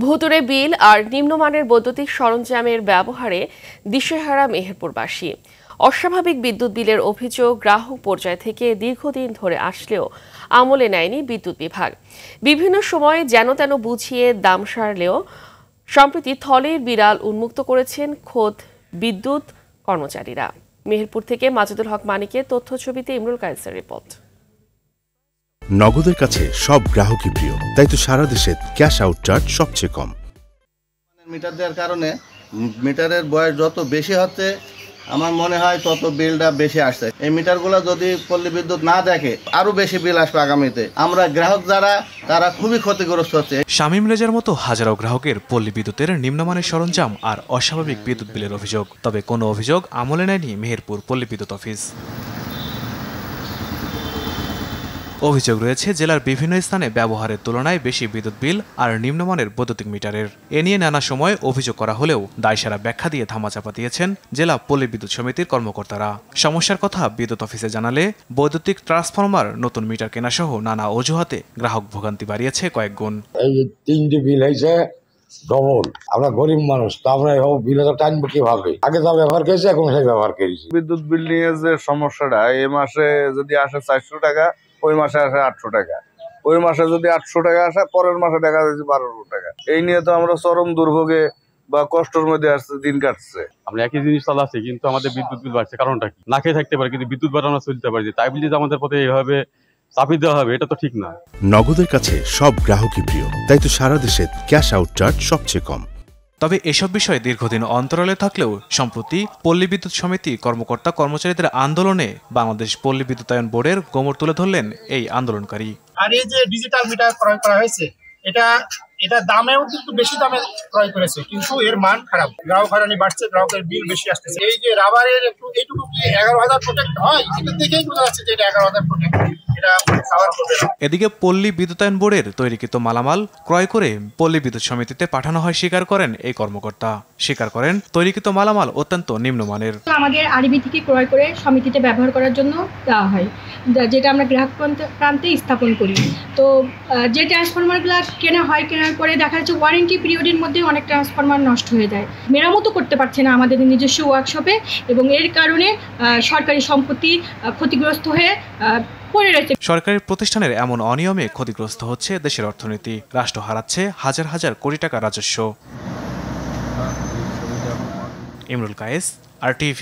ভুতুড়ে বিল আর নিম্নমানের বৈদ্যুতিক সরঞ্জামের ব্যবহারে দিশেহারা মেহেরপুরবাসী। অস্বাভাবিক বিদ্যুৎ বিলের অভিযোগ গ্রাহক পর্যায় থেকে দীর্ঘদিন ধরে আসলেও আমলে নেয়নি বিদ্যুৎ বিভাগ। বিভিন্ন সময়ে যেন তেন বুঝিয়ে দাম সারলেও সম্প্রতি থলের বিড়াল উন্মুক্ত করেছেন খোদ বিদ্যুৎ কর্মচারীরা। মেহেরপুর থেকে মাজিদুল হক মানিকের তথ্য ছবিতে ইমরুল কায়েসের রিপোর্ট। নগদের কাছে সব গ্রাহকই প্রিয়, তাই তো সারা দেশে ক্যাশ আউট চার্জ সবচেয়ে কম। মিটার দেওয়ার কারণে মিটারের বয়স যত বেশি হচ্ছে আমার মনে হয় তত বিলটা বেশি আসছে। এই মিটারগুলো যদি পল্লী বিদ্যুৎ না দেখে আরো বেশি বিল আসবে আগামীতে। আমরা গ্রাহক যারা তারা খুবই ক্ষতিগ্রস্ত হচ্ছে। শামীম রেজার মতো হাজারো গ্রাহকের পল্লী বিদ্যুতের নিম্নমানের সরঞ্জাম আর অস্বাভাবিক বিদ্যুৎ বিলের অভিযোগ। তবে কোনো অভিযোগ আমলে নেয়নি মেহেরপুর পল্লী বিদ্যুৎ অফিস। অভিযোগ রয়েছে জেলার বিভিন্ন স্থানে ব্যবহারের তুলনায় বেশি বিদ্যুৎ বিল আর নিম্নমানের বৈদ্যুতিক মিটারের। এ নিয়ে নানা সময় অভিযোগ করা হলেও দায়সারা ব্যাখ্যা দিয়ে ধামাচাপা দিয়েছেন জেলা পল্লী বিদ্যুৎ সমিতির কর্মকর্তারা। সমস্যার কথা বিদ্যুৎ অফিসে জানালে বৈদ্যুতিক ট্রান্সফরমার, নতুন মিটার কেনা সহ নানা অজুহাতে গ্রাহক ভোগান্তি বাড়িয়েছে কয়েক গুণ। এই যে 3টি বিল হয়েছে ডবল, আমরা গরিব মানুষ, তো আমরা বিল টানবো কিভাবে? আগে যা ব্যবহার করেছি এখন সেই ব্যবহার করেছি। বিদ্যুৎ বিল নিয়ে যে সমস্যাটা, এই মাসে যদি আসে 400 টাকা, ওই মাসে আসে 800 টাকা, ওই মাসে যদি 800 টাকা আসে পরের মাসে দেখা যাচ্ছে 1200 টাকা। এই নিয়ে তো আমরা চরম দুর্ভোগে বা কষ্টের মধ্যে আসছে, দিন কাটছে। আমরা একই জিনিস চালাচ্ছি কিন্তু আমাদের বিদ্যুৎ বিল বাড়ছে, কারণটা কি? না খেয়ে থাকতে পারি কিন্তু বিদ্যুৎ বাড়া আমরা চলতে পারি, তাই বলি যে আমাদের পথে এইভাবে চাপিয়ে দেওয়া হবে, এটা তো ঠিক না। নগদের কাছে সব গ্রাহকই প্রিয়, তাই তো সারা দেশে ক্যাশ আউট চার্জ সবচেয়ে কম। তবে এসব বিষয়ে দীর্ঘদিন অন্তরালে থাকলেও সম্প্রতি পল্লী বিদ্যুৎ সমিতি কর্মকর্তা কর্মচারীদের আন্দোলনে বাংলাদেশ পল্লী বিদ্যুতায়ন বোর্ডের গোমর তুলে ধরলেন এই আন্দোলনকারী। আর এই যে ডিজিটাল মিটার ক্রয় করা হয়েছে, এটা দামেও কিন্তু বেশি দামে ক্রয় করেছে, কিন্তু এর মান খারাপ। গ্রাহক হয়রানি বাড়ছে, গ্রাহকের বিল বেশি আসতেছে। এই যে রাবারের এইটুকু কি 11,000 প্রোটেক্ট হয়? এটা দেখেই বোঝা যাচ্ছে যে এটা 11,000 প্রোটেক্ট। এদিকে পল্লী বিদ্যুতায়ন বোর্ডের তৈরিকৃত মালামাল ক্রয় করে পল্লী বিদ্যুৎ সমিতিতে পাঠানো হয় স্বীকার করেন এই কর্মকর্তা। স্বীকার করেন তৈরিকৃত মালামাল অত্যন্ত নিম্নমানের। আমাদের আরবি থেকে ক্রয় করে সমিতিতে ব্যবহার করার জন্য দেওয়া হয়, যেটা আমরা গ্রাহক প্রান্তে স্থাপন করি। তো যে ট্রান্সফরমারগুলো কেনার পরে দেখা যাচ্ছে ওয়ারেন্টি পিরিয়ডের মধ্যে অনেক ট্রান্সফরমার নষ্ট হয়ে যায়, মেরামতো করতে পারছে না আমাদের নিজস্ব ওয়ার্কশপে, এবং এর কারণে সরকারি সম্পত্তি ক্ষতিগ্রস্ত হয়ে সরকারি প্রতিষ্ঠানের এমন অনিয়মে ক্ষতিগ্রস্ত হচ্ছে দেশের অর্থনীতি। রাষ্ট্র হারাচ্ছে হাজার হাজার কোটি টাকা রাজস্ব। ইমরুল কায়েস, RTV।